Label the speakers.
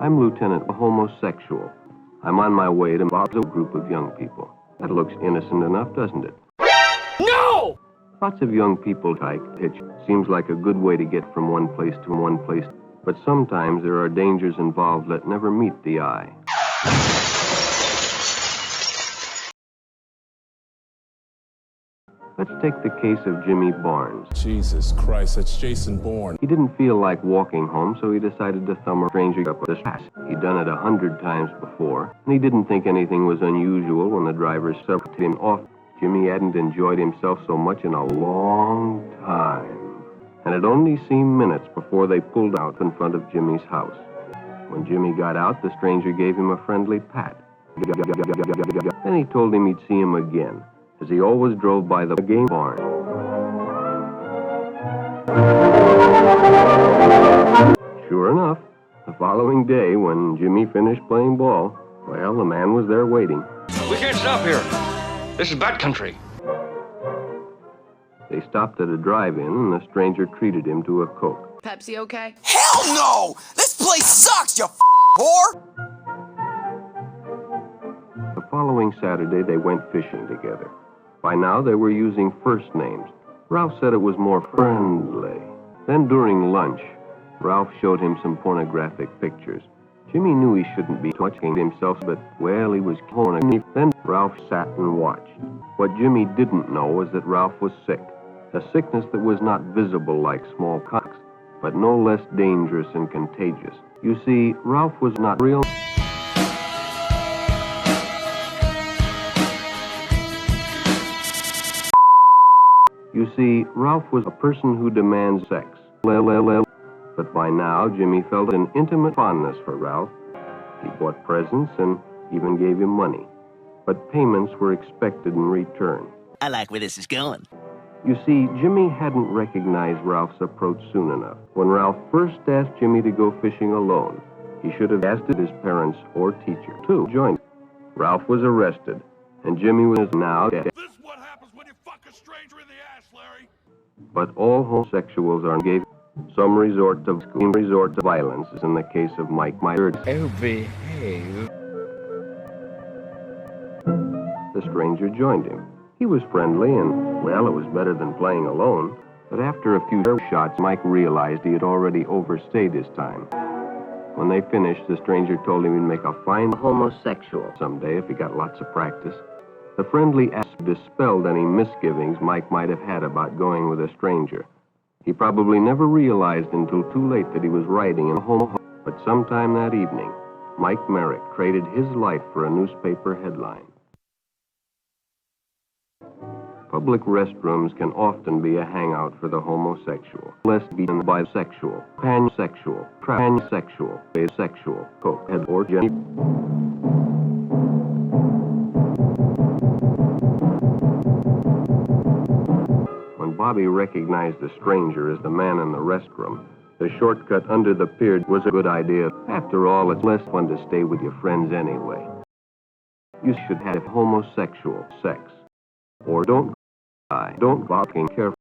Speaker 1: I'm Lieutenant Homosexual. I'm on my way to a group of young people. That looks innocent enough, doesn't it?
Speaker 2: No!
Speaker 1: Lots of young people hitch. Seems like a good way to get from one place to one place. But sometimes there are dangers involved that never meet the eye. Let's take the case of Jimmy Barnes.
Speaker 3: Jesus Christ, that's Jason Bourne.
Speaker 1: He didn't feel like walking home, so he decided to thumb a stranger up the ass. He'd done it 100 times before, and he didn't think anything was unusual when the driver sucked him off. Jimmy hadn't enjoyed himself so much in a long time. And it only seemed minutes before they pulled out in front of Jimmy's house. When Jimmy got out, the stranger gave him a friendly pat. Then he told him he'd see him again, as he always drove by the game barn. Sure enough, the following day, when Jimmy finished playing ball, well, the man was there waiting.
Speaker 2: We can't stop here. This is bad country.
Speaker 1: They stopped at a drive-in, and the stranger treated him to a Coke.
Speaker 4: Pepsi okay?
Speaker 5: Hell no! This place sucks, you whore!
Speaker 1: The following Saturday, they went fishing together. By now, they were using first names. Ralph said it was more friendly. Then during lunch, Ralph showed him some pornographic pictures. Jimmy knew he shouldn't be touching himself, but, well, he was corny. Then Ralph sat and watched. What Jimmy didn't know was that Ralph was sick. A sickness that was not visible like smallpox, but no less dangerous and contagious. You see, Ralph was not real. You see, Ralph was a person who demands sex. But by now, Jimmy felt an intimate fondness for Ralph. He bought presents and even gave him money. But payments were expected in return.
Speaker 5: I like where this is going.
Speaker 1: You see, Jimmy hadn't recognized Ralph's approach soon enough. When Ralph first asked Jimmy to go fishing alone, he should have asked his parents or teacher to join. Ralph was arrested, and Jimmy was now dead.
Speaker 3: This is what happens when you fuck a stranger in the ass, Larry.
Speaker 1: But all homosexuals are gay. Some resort to violence, as in the case of Mike Myers.
Speaker 4: Oh, behave.
Speaker 1: The stranger joined him. He was friendly, and, well, it was better than playing alone. But after a few shots, Mike realized he had already overstayed his time. When they finished, the stranger told him he'd make a fine homosexual someday if he got lots of practice. The friendly act dispelled any misgivings Mike might have had about going with a stranger. He probably never realized until too late that he was riding in a homo. But sometime that evening, Mike Merrick traded his life for a newspaper headline. Public restrooms can often be a hangout for the homosexual, lesbian, bisexual, pansexual, transsexual, asexual, cokehead, or gay. When Bobby recognized the stranger as the man in the restroom, the shortcut under the pier was a good idea. After all, it's less fun to stay with your friends anyway. You should have homosexual sex. Or don't fucking care.